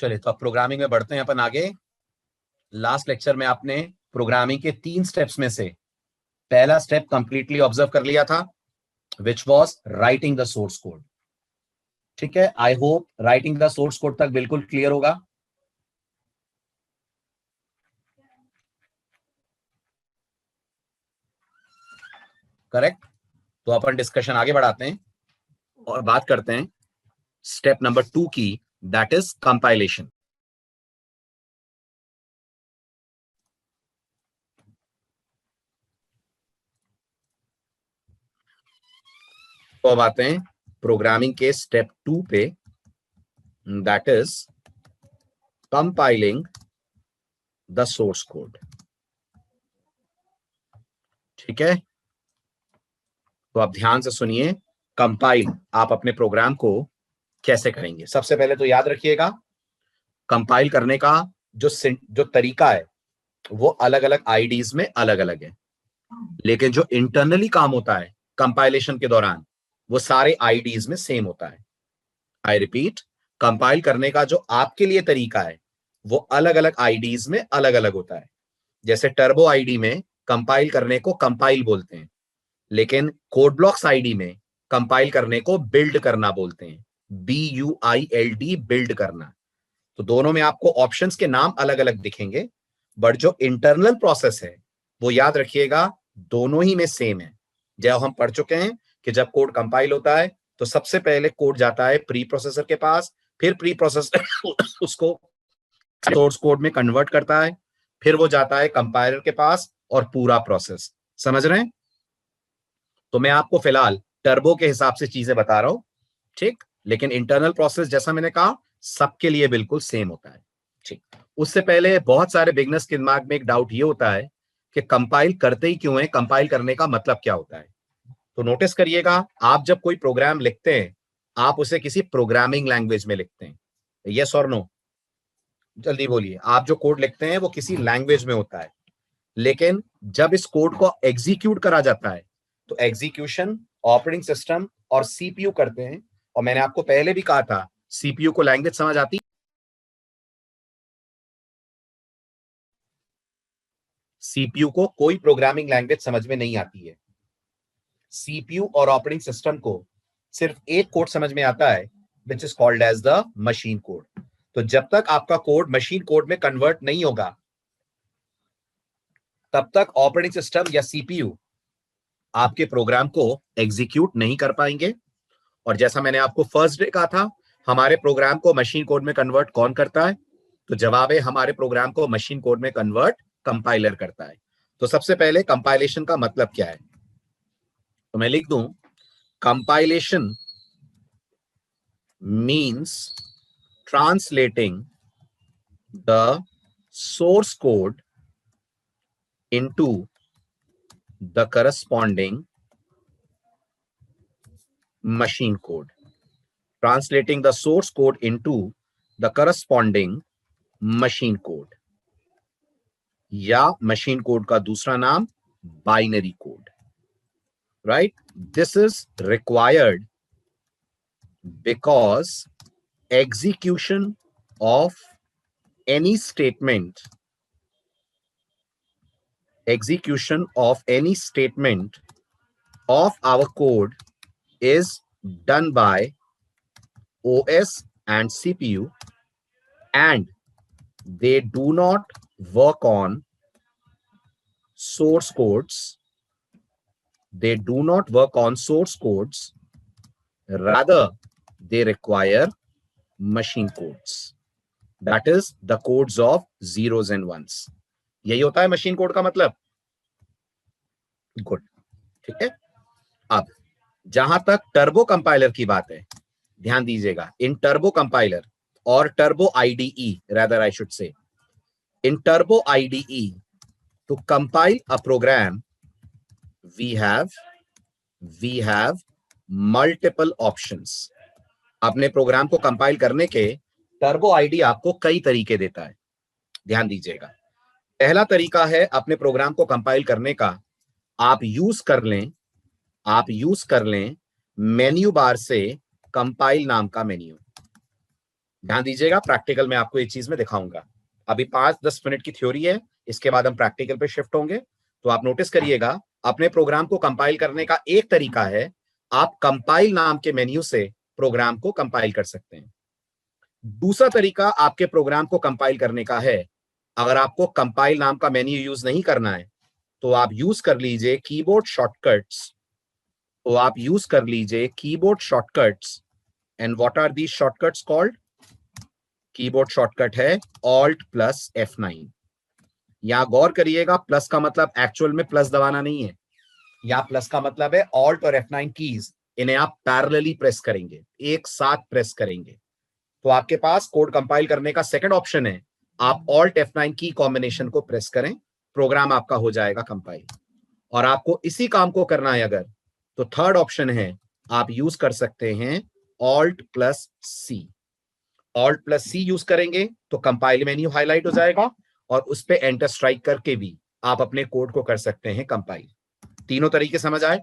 चलिए तो अब प्रोग्रामिंग में बढ़ते हैं अपन आगे। लास्ट लेक्चर में आपने प्रोग्रामिंग के 3 स्टेप्स में से पहला स्टेप कंप्लीटली ऑब्जर्व कर लिया था, which was writing the source code. ठीक है, I hope writing the source code तक बिल्कुल क्लियर होगा। करेक्ट। तो अपन डिस्कशन आगे बढ़ाते हैं और बात करते हैं स्टेप नंबर 2 की, दैट इज कंपाइलेशन। तो अब आते हैं प्रोग्रामिंग के स्टेप 2 पे, that is compiling the source code. ठीक है, तो आप ध्यान से सुनिए, कंपाइल आप अपने प्रोग्राम को कैसे करेंगे। सबसे पहले तो याद रखिएगा, कंपाइल करने का जो तरीका है वो अलग अलग आईडीज में अलग अलग है, लेकिन जो इंटरनली काम होता है कंपाइलेशन के दौरान वो सारे आईडीज में सेम होता है। आई रिपीट, कंपाइल करने का जो आपके लिए तरीका है वो अलग अलग आईडीज में अलग अलग होता है। जैसे टर्बो आईडी में कंपाइल करने को कंपाइल बोलते हैं, लेकिन कोड ब्लॉक्स आईडी में कंपाइल करने को बिल्ड करना बोलते हैं, BUILD, बिल्ड करना। तो दोनों में आपको ऑप्शंस के नाम अलग अलग दिखेंगे, बट जो इंटरनल प्रोसेस है वो याद रखिएगा दोनों ही में सेम है। जब हम पढ़ चुके हैं कि जब कोड कंपाइल होता है तो सबसे पहले कोड जाता है प्री प्रोसेसर के पास, फिर प्री प्रोसेसर उसको सोर्स कोड में कन्वर्ट करता है, फिर वो जाता है कंपाइलर के पास और पूरा प्रोसेस। समझ रहे हैं? तो मैं आपको फिलहाल टर्बो के हिसाब से चीजें बता रहा हूं, ठीक, लेकिन इंटरनल प्रोसेस जैसा मैंने कहा सबके लिए बिल्कुल सेम होता है। ठीक, उससे पहले बहुत सारे बिगनर्स के दिमाग में एक डाउट ये होता है कि कंपाइल करते ही क्यों है, कंपाइल करने का मतलब क्या होता है। तो नोटिस करिएगा, आप जब कोई प्रोग्राम लिखते हैं आप उसे किसी प्रोग्रामिंग लैंग्वेज में लिखते हैं, यस और नो? जल्दी बोलिए। आप जो कोड लिखते हैं वो किसी लैंग्वेज में होता है, लेकिन जब इस कोड को एग्जीक्यूट करा जाता है तो एग्जीक्यूशन ऑपरेटिंग सिस्टम और सीपीयू करते हैं। और मैंने आपको पहले भी कहा था सीपीयू को लैंग्वेज समझ आती, सीपीयू को कोई प्रोग्रामिंग लैंग्वेज समझ में नहीं आती है। सीपीयू और ऑपरेटिंग सिस्टम को सिर्फ एक कोड समझ में आता है, which is called as the machine code. तो जब तक आपका कोड मशीन कोड में कन्वर्ट नहीं होगा तब तक ऑपरेटिंग सिस्टम या सीपीयू आपके प्रोग्राम को एग्जीक्यूट नहीं कर पाएंगे। और जैसा मैंने आपको फर्स्ट डे कहा था, हमारे प्रोग्राम को मशीन कोड में कन्वर्ट कौन करता है? तो जवाब है, हमारे प्रोग्राम को मशीन कोड में कन्वर्ट कंपाइलर करता है। तो सबसे पहले कंपाइलेशन का मतलब क्या है, तो मैं लिख दूं, compilation means translating the source code into the corresponding machine code. Translating the source code into the corresponding machine code, या machine code का दूसरा नाम binary code, right? This is required because execution of any statement of our code is done by OS and CPU, and they do not work on source codes. They do not work on source codes. Rather, they require machine codes. That is the codes of zeros and ones. यही होता है machine code का मतलब। Good, ठीक है। अब जहां तक टर्बो कंपाइलर की बात है, ध्यान दीजिएगा, इन टर्बो कंपाइलर और turbo IDE, rather I should say, in turbo IDE to compile a program we have multiple options. अपने प्रोग्राम को कंपाइल करने के टर्बो आईडी आपको कई तरीके देता है। ध्यान दीजिएगा, पहला तरीका है अपने प्रोग्राम को कंपाइल करने का, आप यूज कर लें मेन्यू बार से कंपाइल नाम का मेन्यू। ध्यान दीजिएगा, प्रैक्टिकल में आपको ये चीज में दिखाऊंगा। अभी 5-10 मिनट की थ्योरी है, इसके बाद हम प्रैक्टिकल पे शिफ्ट होंगे। तो आप नोटिस करिएगा, अपने प्रोग्राम को कंपाइल करने का एक तरीका है, आप कंपाइल नाम के मेन्यू से प्रोग्राम को कंपाइल कर सकते हैं। दूसरा तरीका आपके प्रोग्राम को कंपाइल करने का है, अगर आपको कंपाइल नाम का मेन्यू यूज नहीं करना है तो आप यूज कर लीजिए कीबोर्ड शॉर्टकट्स। तो आप यूज कर लीजिए keyboard shortcuts. And what are these shortcuts called? Keyboard shortcut है Alt + F9। यहां गौर करिएगा, प्लस का मतलब एक्चुअल में प्लस दबाना नहीं है। यहां प्लस का मतलब है Alt और F9 कीज, इन्हें आप पैरेलली प्रेस करेंगे, एक साथ प्रेस करेंगे। तो आपके पास कोड कंपाइल करने का सेकंड ऑप्शन है, आप Alt F9 की कॉम्बिनेशन को प्रेस करें, प्रोग्राम आपका हो जाएगा कंपाइल। और आपको इसी काम को करना है अगर, तो थर्ड ऑप्शन है, आप यूज कर सकते हैं Alt + C। Alt + C use करेंगे तो कंपाइल मेन्यू हाईलाइट हो जाएगा, और उस पर एंटर स्ट्राइक करके भी आप अपने कोड को कर सकते हैं कंपाइल। तीनों तरीके समझ आए?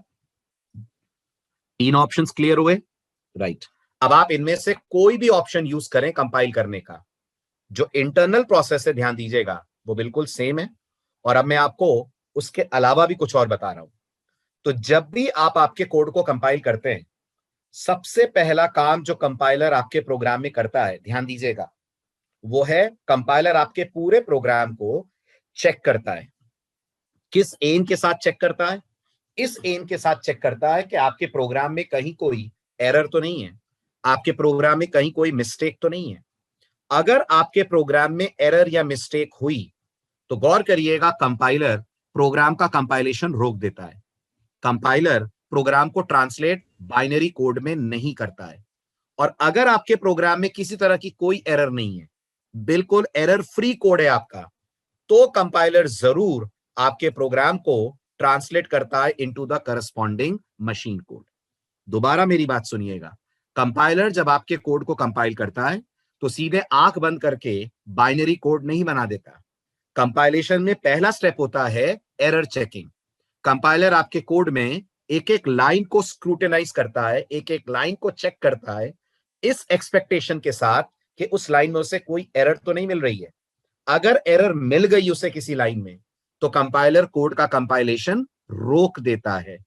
तीनों ऑप्शंस क्लियर हुए? राइट। अब आप इनमें से कोई भी ऑप्शन यूज करें कंपाइल करने का, जो इंटरनल प्रोसेस है, ध्यान दीजिएगा, वो बिल्कुल सेम है। और अब मैं आपको उसके अलावा भी कुछ और बता रहा हूं। तो जब भी आप आपके कोड को कंपाइल करते हैं, सबसे पहला काम जो कंपाइलर आपके प्रोग्राम में करता है, ध्यान दीजिएगा, वो है कंपाइलर आपके पूरे प्रोग्राम को चेक करता है। किस एम के साथ चेक करता है? इस एम के साथ चेक करता है कि आपके प्रोग्राम में कहीं कोई एरर तो नहीं है, आपके प्रोग्राम में कहीं कोई मिस्टेक तो नहीं है। अगर आपके प्रोग्राम में एरर या मिस्टेक हुई तो गौर करिएगा, कंपाइलर प्रोग्राम का कंपाइलेशन रोक देता है। कंपाइलर प्रोग्राम को ट्रांसलेट बाइनरी कोड में नहीं करता है। और अगर आपके प्रोग्राम में किसी तरह की कोई एरर नहीं है, बिल्कुल एरर फ्री कोड है आपका, तो कंपाइलर जरूर आपके प्रोग्राम को ट्रांसलेट करता है into the corresponding machine code. दोबारा मेरी बात सुनिएगा, कंपाइलर जब आपके कोड को कंपाइल करता है तो सीधे आंख बंद करके बाइनरी कोड नहीं बना देता। कंपाइलेशन में पहला स्टेप होता है एरर चेकिंग। कंपाइलर आपके कोड में एक एक लाइन को स्क्रूटिनाइज करता है, एक एक लाइन को चेक करता है, इस एक्सपेक्टेशन के साथ कि उस लाइन में उसे कोई एरर तो नहीं मिल रही है। अगर एरर मिल गई उसे किसी लाइन में, तो कंपाइलर कोड का कंपाइलेशन रोक देता है।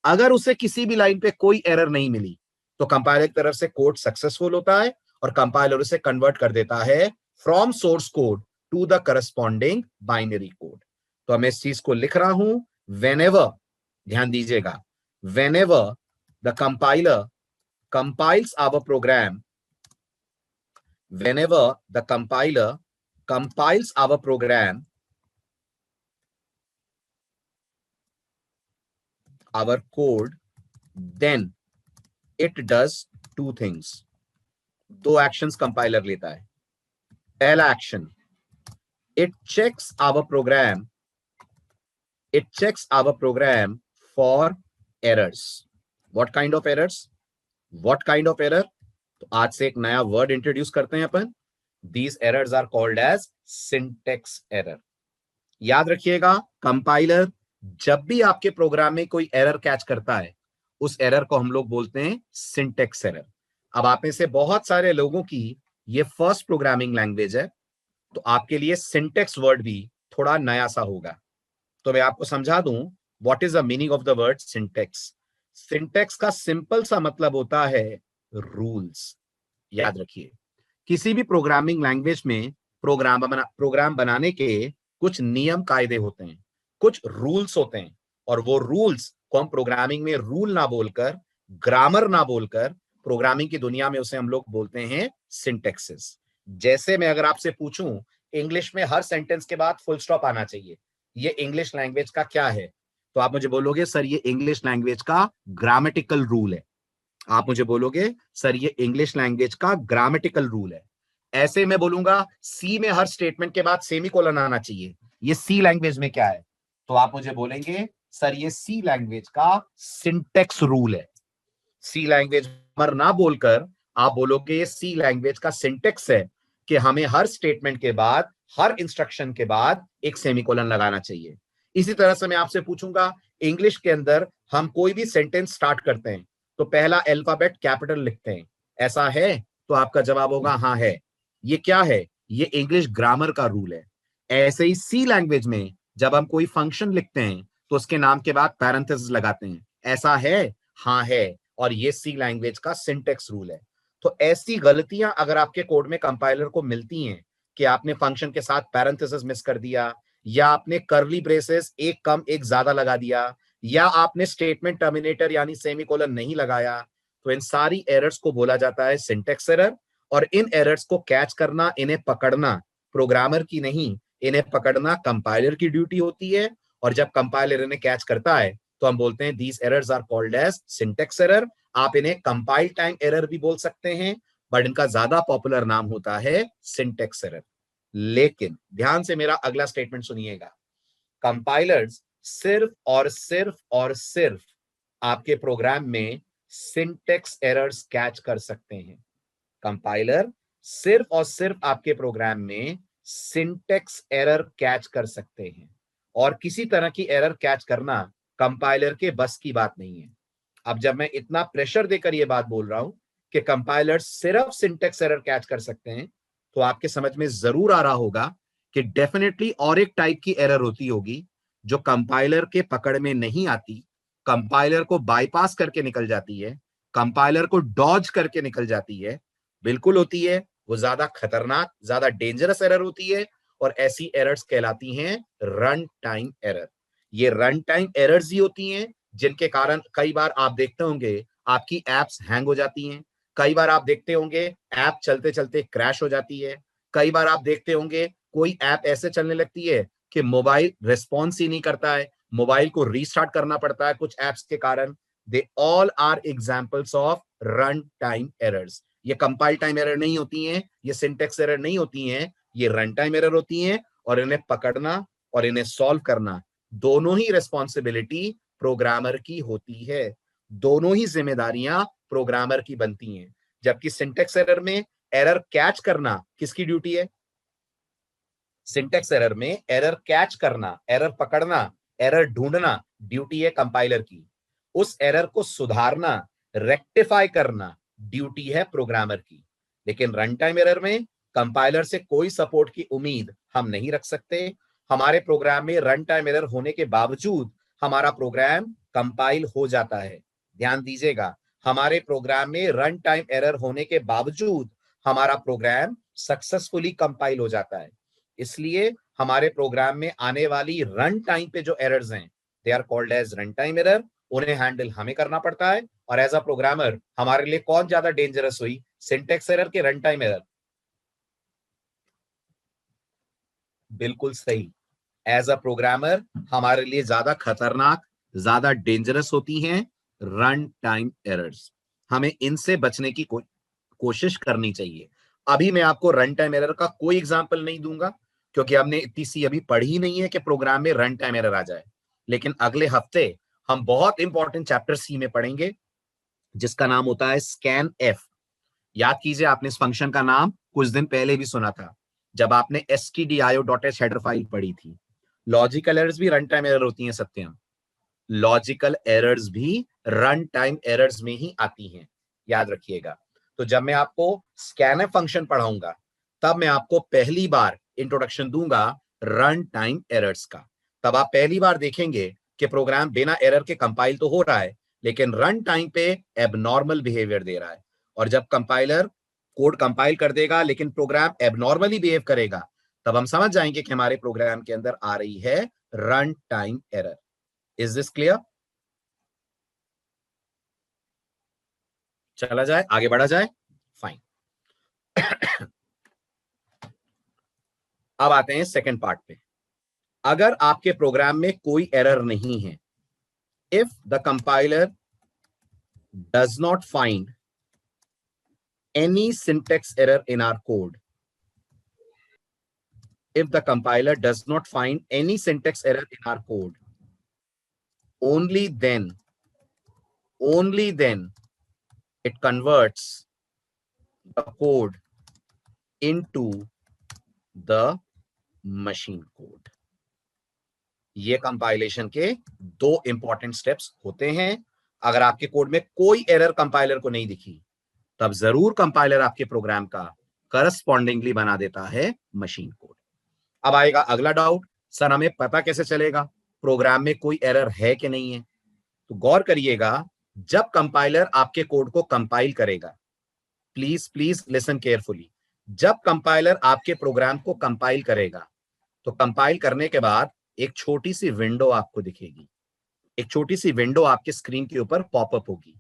अगर उसे किसी भी लाइन पे कोई एरर नहीं मिली, तो कंपाइलर की तरफ से कोड सक्सेसफुल होता है, और कंपाइलर उसे कन्वर्ट कर देता है from source code to the corresponding binary code. तो मैं इस चीज को लिख रहा हूं, whenever, ध्यान दीजिएगा, whenever the compiler compiles our program, whenever the compiler compiles our program, our code, then it does two things। दो एक्शंस कंपाइलर लेता है। पहला action, it checks our program, it checks our program for errors। what kind of errors? what kind of error? तो आज से एक नया word introduce करते हैं अपन। These errors are called as syntax error। याद रखिएगा, कंपाइलर जब भी आपके प्रोग्राम में कोई एरर कैच करता है, उस एरर को हम लोग बोलते हैं सिंटेक्स एरर। अब आप में से बहुत सारे लोगों की ये फर्स्ट प्रोग्रामिंग लैंग्वेज है, तो आपके लिए सिंटेक्स वर्ड भी थोड़ा नया सा होगा। तो मैं आपको समझा दूं, what is the meaning of the word syntax. Syntax का सिंपल सा मतलब होता है रूल्स। याद रखिए, किसी भी प्रोग्रामिंग लैंग्वेज में प्रोग्राम बनाने के कुछ नियम कायदे होते हैं, कुछ रूल्स होते हैं, और वो रूल्स को हम प्रोग्रामिंग में रूल ना बोलकर, ग्रामर ना बोलकर, प्रोग्रामिंग की दुनिया में उसे हम लोग बोलते हैं सिंटेक्सेस। जैसे मैं अगर आपसे पूछूं, इंग्लिश में हर सेंटेंस के बाद फुल स्टॉप आना चाहिए, ये इंग्लिश लैंग्वेज का क्या है? तो आप मुझे बोलोगे सर ये इंग्लिश लैंग्वेज का ग्रामेटिकल रूल है। आप मुझे बोलोगे सर ये इंग्लिश लैंग्वेज का ग्रामेटिकल रूल है। ऐसे मैं बोलूंगा सी में हर स्टेटमेंट के बाद सेमीकोलन आना चाहिए, ये सी लैंग्वेज में क्या है? तो आप मुझे बोलेंगे सर ये सी लैंग्वेज का सिंटेक्स रूल है। सी लैंग्वेज मर ना बोलकर आप बोलोगे ये सी लैंग्वेज का सिंटेक्स है कि हमें हर स्टेटमेंट के बाद, हर इंस्ट्रक्शन के बाद एक सेमीकोलन लगाना चाहिए। इसी तरह से मैं आपसे पूछूंगा, इंग्लिश के अंदर हम कोई भी सेंटेंस स्टार्ट करते हैं तो पहला अल्फाबेट कैपिटल लिखते हैं, ऐसा है? तो आपका जवाब होगा हाँ है। ये क्या है? ये इंग्लिश ग्रामर का रूल है। ऐसे ही सी लैंग्वेज में जब हम कोई फंक्शन लिखते हैं तो उसके नाम के बाद पैरेंथेसिस लगाते हैं। ऐसा है? हाँ है। और ये सी लैंग्वेज का सिंटेक्स रूल है। तो ऐसी गलतियां अगर आपके कोड में कंपाइलर को मिलती हैं कि आपने फंक्शन के साथ पैरेंथेसिस मिस कर दिया, या आपने कर्ली ब्रेसेस एक कम एक ज्यादा लगा दिया, या आपने स्टेटमेंट टर्मिनेटर यानी सेमीकोलन नहीं लगाया, तो इन सारी एरर्स को बोला जाता है सिंटेक्स एरर। और इन एरर्स को कैच करना, इन्हें पकड़ना प्रोग्रामर की नहीं, इन्हें पकड़ना कंपाइलर की ड्यूटी होती है। और जब कंपाइलर इन्हें कैच करता है तो हम बोलते हैं these errors are called as syntax error. आप इन्हें कंपाइल टाइम एरर भी बोल सकते हैं, बट इनका ज्यादा पॉपुलर नाम होता है सिंटेक्स एरर। लेकिन ध्यान से मेरा अगला स्टेटमेंट सुनिएगा। कंपाइलर्स सिर्फ और सिर्फ और सिर्फ आपके प्रोग्राम में सिंटेक्स एरर्स कैच कर सकते हैं। कंपाइलर सिर्फ और सिर्फ आपके प्रोग्राम में सिंटेक्स एरर कैच कर सकते हैं, और किसी तरह की एरर कैच करना कंपाइलर के बस की बात नहीं है। अब जब मैं इतना प्रेशर देकर यह बात बोल रहा हूं कि कंपाइलर सिर्फ सिंटेक्स एरर कैच कर सकते हैं, तो आपके समझ में जरूर आ रहा होगा कि डेफिनेटली और एक टाइप की एरर होती होगी जो कंपाइलर के पकड़ में नहीं आती, कंपाइलर को बाईपास करके निकल जाती है, कंपाइलर को डॉज करके निकल जाती है। बिल्कुल होती है। वो ज्यादा खतरनाक, ज्यादा डेंजरस एरर होती है, और ऐसी एरर्स कहलाती हैं रन टाइम एरर। ये रन टाइम एरर्स ही होती हैं जिनके कारण कई बार आप देखते होंगे आपकी एप्स हैंग हो जाती हैं। कई बार आप देखते होंगे ऐप चलते चलते क्रैश हो जाती है। कई बार आप देखते होंगे कोई ऐप ऐसे चलने लगती है कि मोबाइल रिस्पॉन्स ही नहीं करता है, मोबाइल को रीस्टार्ट करना पड़ता है कुछ एप्स के कारण। They all are examples of run time errors. ये कंपाइल टाइम एरर नहीं होती हैं, ये सिंटेक्स एरर नहीं होती हैं, ये रन टाइम एरर होती हैं। और इन्हें पकड़ना और इन्हें सॉल्व करना, दोनों ही रिस्पॉन्सिबिलिटी प्रोग्रामर की होती है। दोनों ही जिम्मेदारियां प्रोग्रामर की बनती हैं। जबकि सिंटेक्स एरर में एरर कैच करना किसकी ड्यूटी है? सिंटेक्स एरर में एरर कैच करना, एरर पकड़ना, एरर ढूंढना ड्यूटी है कंपाइलर की। उस एरर को सुधारना, रेक्टिफाई करना ड्यूटी है प्रोग्रामर की। लेकिन रन टाइम एरर में कंपाइलर से कोई सपोर्ट की उम्मीद हम नहीं रख सकते। हमारे प्रोग्राम में रन टाइम एरर होने के बावजूद हमारा प्रोग्राम कंपाइल हो जाता है। ध्यान दीजिएगा, हमारे प्रोग्राम में रन टाइम एरर होने के बावजूद हमारा प्रोग्राम सक्सेसफुली कंपाइल हो जाता है। इसलिए हमारे प्रोग्राम में आने वाली रन टाइम पे जो एरर्स हैं, they are called as run time error. उन्हें हैंडल हमें करना पड़ता है। और एज अ प्रोग्रामर हमारे लिए कौन ज्यादा डेंजरस हुई, सिंटेक्स एरर के रन टाइम एरर? बिल्कुल सही। एज अ प्रोग्रामर हमारे लिए ज्यादा खतरनाक, ज्यादा डेंजरस होती हैं रन टाइम एरर्स। हमें इनसे बचने की कोशिश करनी चाहिए। अभी मैं आपको रन टाइम एरर का कोई एग्जांपल नहीं दूंगा, क्योंकि हमने इतनी सी अभी पढ़ी नहीं है कि प्रोग्राम में रन टाइम एरर आ जाए। लेकिन अगले हफ्ते हम बहुत इंपॉर्टेंट चैप्टर सी में पढ़ेंगे, जिसका नाम होता है स्कैन एफ। याद कीजिए, आपने इस फंक्शन का नाम कुछ दिन पहले भी सुना था जब आपने stdio.h हेडर फाइल पढ़ी थी। लॉजिकल एरर्स भी रन टाइम एरर होती हैं सत्यम। लॉजिकल एरर्स भी रन टाइम एरर्स में ही आती हैं, याद रखिएगा। तो जब मैं आपको स्कैनफ फंक्शन पढ़ाऊंगा, तब मैं आपको पहली बार इंट्रोडक्शन दूंगा रन टाइम एरर्स का। तब आप पहली बार देखेंगे कि प्रोग्राम बिना एरर के कंपाइल तो हो रहा है, लेकिन रन टाइम पे एबनॉर्मल बिहेवियर दे रहा है। और जब कंपाइलर कोड कंपाइल कर देगा लेकिन प्रोग्राम एबनॉर्मली बिहेव करेगा, तब हम समझ जाएंगे कि हमारे प्रोग्राम के अंदर आ रही है run time error. Is this clear? चला जाए, आगे बढ़ा जाए। फाइन। अब आते हैं सेकंड पार्ट पे। अगर आपके प्रोग्राम में कोई एरर नहीं है, if the compiler does not find any syntax error in our code, if the compiler does not find any syntax error in our code, only then it converts the code into the machine code. ये compilation के दो important steps होते हैं। अगर आपके code में कोई error compiler को नहीं दिखी, तब जरूर कंपाइलर आपके प्रोग्राम का करस्पॉन्डिंगली बना देता है मशीन कोड। अब आएगा अगला डाउट, सर हमें पता कैसे चलेगा प्रोग्राम में कोई एरर है कि नहीं है? तो गौर करिएगा, जब कंपाइलर आपके कोड को कंपाइल करेगा, प्लीज प्लीज लिसन केयरफुली, जब कंपाइलर आपके प्रोग्राम को कंपाइल करेगा तो कंपाइल करने के बाद एक छोटी सी विंडो आपको दिखेगी, एक छोटी सी विंडो आपके स्क्रीन के ऊपर पॉपअप होगी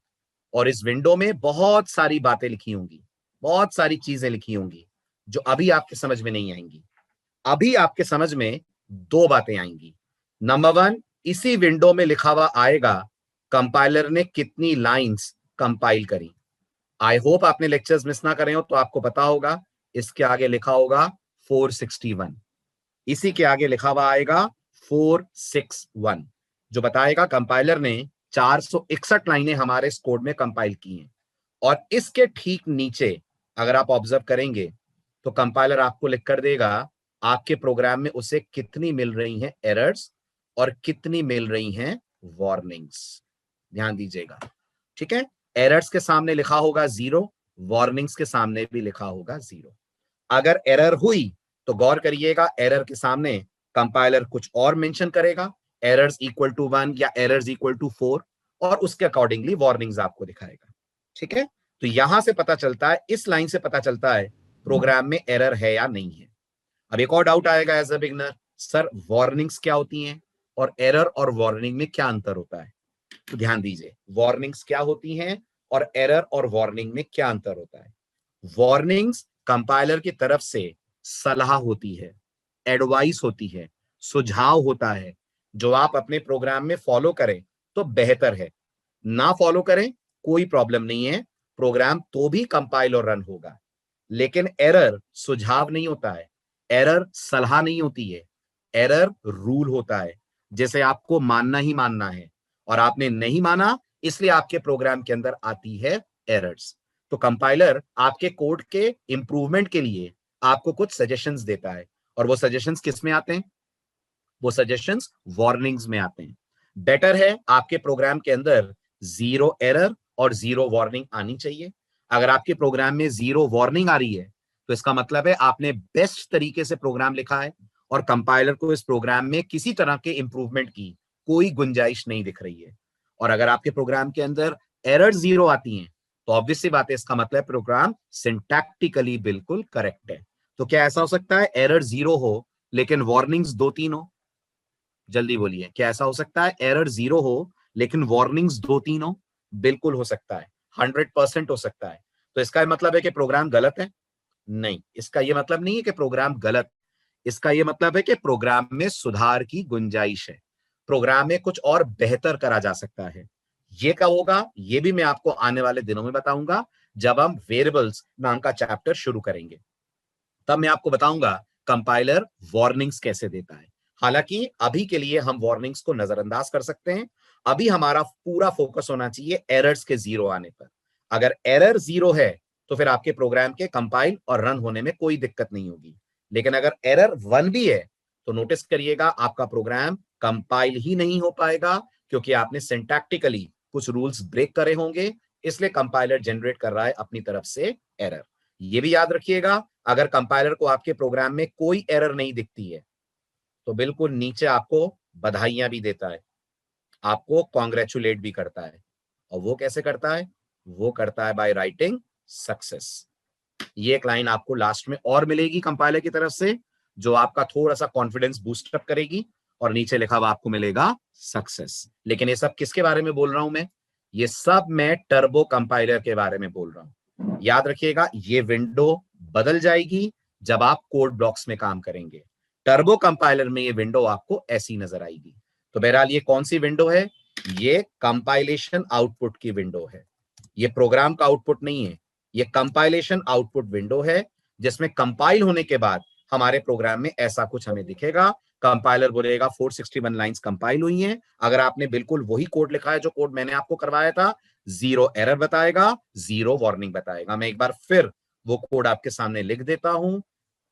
और इस विंडो में बहुत सारी बातें लिखी होंगी, बहुत सारी चीजें लिखी होंगी जो अभी आपके समझ में नहीं आएंगी। अभी आपके समझ में दो बातें आएंगी। नंबर वन, इसी विंडो में लिखा हुआ आएगा कंपाइलर ने कितनी लाइंस कंपाइल करी। आई होप आपने लेक्चर्स मिस ना करें हो, तो आपको पता होगा इसके आगे लिखा होगा 461, इसी के आगे लिखा हुआ आएगा 461, जो बताएगा कंपाइलर ने 461 लाइनें हमारे इस कोड में कंपाइल की हैं। और इसके ठीक नीचे अगर आप ऑब्जर्व करेंगे तो कंपाइलर आपको लिख कर देगा आपके प्रोग्राम में उसे कितनी मिल रही हैं एरर्स और कितनी मिल रही हैं वार्निंग्स। ध्यान दीजिएगा, ठीक है? एरर्स के सामने लिखा होगा 0, वार्निंग्स के सामने भी लिखा होगा 0। अगर एरर हुई तो गौर करिएगा, एरर के सामने कंपाइलर कुछ और मेंशन करेगा, एरर्स इक्वल टू 1 या एरर्स इक्वल टू 4, और उसके अकॉर्डिंगली वार्निंग्स आपको दिखाएगा। ठीक है, तो यहां से पता चलता है, इस लाइन से पता चलता है प्रोग्राम में एरर है या नहीं है। अब एक और डाउट आएगा as a beginner, sir warnings क्या होती हैं और एरर और वार्निंग में क्या अंतर होता है? तो ध्यान दीजिए, वार्निंग्स क्या होती हैं और एरर और वार्निंग में क्या अंतर होता है। वार्निंग्स कंपाइलर की तरफ से सलाह होती है, एडवाइस होती है, सुझाव होता है, जो आप अपने प्रोग्राम में फॉलो करें तो बेहतर है, ना फॉलो करें कोई प्रॉब्लम नहीं है, प्रोग्राम तो भी कंपाइल और रन होगा। लेकिन एरर सुझाव नहीं होता है, एरर सलाह नहीं होती है, एरर रूल होता है, जैसे आपको मानना ही मानना है और आपने नहीं माना, इसलिए आपके प्रोग्राम के अंदर आती है एरर्स। तो कंपाइलर आपके कोड के इंप्रूवमेंट के लिए आपको कुछ सजेशंस देता है, और वो सजेशंस किस में आते हैं? वो सजेशंस वार्निंग्स में आते हैं। बेटर है आपके प्रोग्राम के अंदर 0 एरर और 0 वार्निंग आनी चाहिए। अगर आपके प्रोग्राम में 0 वार्निंग आ रही है तो इसका मतलब है आपने बेस्ट तरीके से प्रोग्राम लिखा है और कंपाइलर को इस प्रोग्राम में किसी तरह के इंप्रूवमेंट की कोई गुंजाइश नहीं दिख रही है। और अगर आपके प्रोग्राम के अंदर एरर 0 आती हैं तो ऑब्वियस सी बात है, इसका मतलब प्रोग्राम सिंटैक्टिकली बिल्कुल करेक्ट है। तो क्या ऐसा हो सकता है एरर 0 हो लेकिन वार्निंग्स 2-3 हो? जल्दी बोलिए, क्या ऐसा हो सकता है एरर 0 हो लेकिन वार्निंग्स 2-3 हो? बिल्कुल हो सकता है, 100% हो सकता है। तो इसका मतलब है कि प्रोग्राम गलत है? नहीं, इसका यह मतलब नहीं है कि प्रोग्राम गलत, इसका यह मतलब है कि प्रोग्राम में सुधार की गुंजाइश है, प्रोग्राम में कुछ और बेहतर करा जा सकता है। ये कब होगा, ये भी मैं आपको आने वाले दिनों में बताऊंगा, जब हम वेरिएबल्स नाम का चैप्टर शुरू करेंगे, तब मैं आपको बताऊंगा कंपाइलर वार्निंग्स कैसे देता है। हालांकि अभी के लिए हम वार्निंग्स को नजरअंदाज कर सकते हैं, अभी हमारा पूरा फोकस होना चाहिए एरर्स के 0 आने पर। अगर एरर 0 है तो फिर आपके प्रोग्राम के कंपाइल और रन होने में कोई दिक्कत नहीं होगी। लेकिन अगर एरर 1 भी है तो नोटिस करिएगा आपका प्रोग्राम कंपाइल ही नहीं हो पाएगा, क्योंकि आपने सिंटैक्टिकली कुछ रूल्स ब्रेक करे होंगे, इसलिए कंपाइलर जनरेट कर रहा है अपनी तरफ से एरर। ये भी याद रखिएगा, अगर कंपाइलर को आपके प्रोग्राम में कोई एरर नहीं दिखती है तो बिल्कुल नीचे आपको बधाइयां भी देता है, आपको कॉन्ग्रेचुलेट भी करता है। और वो कैसे करता है? वो करता है बाय राइटिंग सक्सेस। ये एक लाइन आपको लास्ट में और मिलेगी कंपाइलर की तरफ से, जो आपका थोड़ा सा कॉन्फिडेंस बूस्ट अप करेगी, और नीचे लिखा हुआ आपको मिलेगा सक्सेस। लेकिन ये सब किसके बारे में बोल रहा हूं मैं? ये सब मैं टर्बो कंपाइलर के बारे में बोल रहा हूं। याद रखिएगा, ये विंडो बदल जाएगी जब आप कोड ब्लॉक्स में काम करेंगे। टर्बो कंपाइलर में ये विंडो आपको ऐसी नजर आएगी। तो बहरहाल ये कौन सी विंडो है? ये कंपाइलेशन आउटपुट की विंडो है, ये प्रोग्राम का आउटपुट नहीं है, ये कंपाइलेशन आउटपुट विंडो है, जिसमें कंपाइल होने के बाद हमारे प्रोग्राम में ऐसा कुछ हमें दिखेगा। कंपाइलर बोलेगा 461 लाइंस कंपाइल हुई हैं। अगर आपने बिल्कुल वही कोड लिखा है जो कोड मैंने आपको करवाया था, 0 एरर बताएगा, 0 वार्निंग बताएगा। मैं एक बार फिर वो कोड आपके सामने लिख देता हूं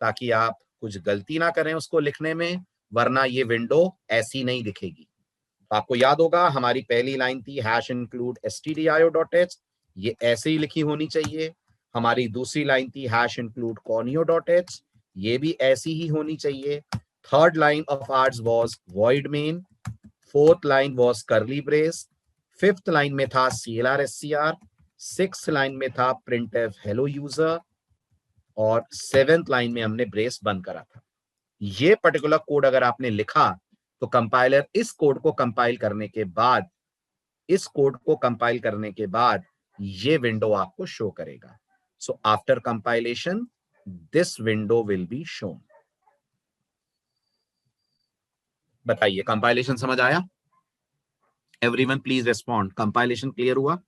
ताकि आप कुछ गलती ना करें उसको लिखने में, वरना ये विंडो ऐसी नहीं दिखेगी। आपको याद होगा हमारी पहली लाइन थी हैश इंक्लूड stdio.h, ये ऐसे ही लिखी होनी चाहिए। हमारी दूसरी लाइन थी हैश इंक्लूड conio.h, ये भी ऐसी ही होनी चाहिए। Third line of arts was void main, fourth line was करली ब्रेस, फिफ्थ लाइन में था CLR SCR, सिक्स्थ लाइन में था printf hello user, और सेवेंथ लाइन में हमने ब्रेस बंद करा था। ये पर्टिकुलर कोड अगर आपने लिखा तो कंपाइलर इस कोड को कंपाइल करने के बाद, इस कोड को कंपाइल करने के बाद ये विंडो आपको शो करेगा। So after compilation this window will be shown. बताइए कंपाइलेशन समझ आया? Everyone please respond, compilation clear हुआ?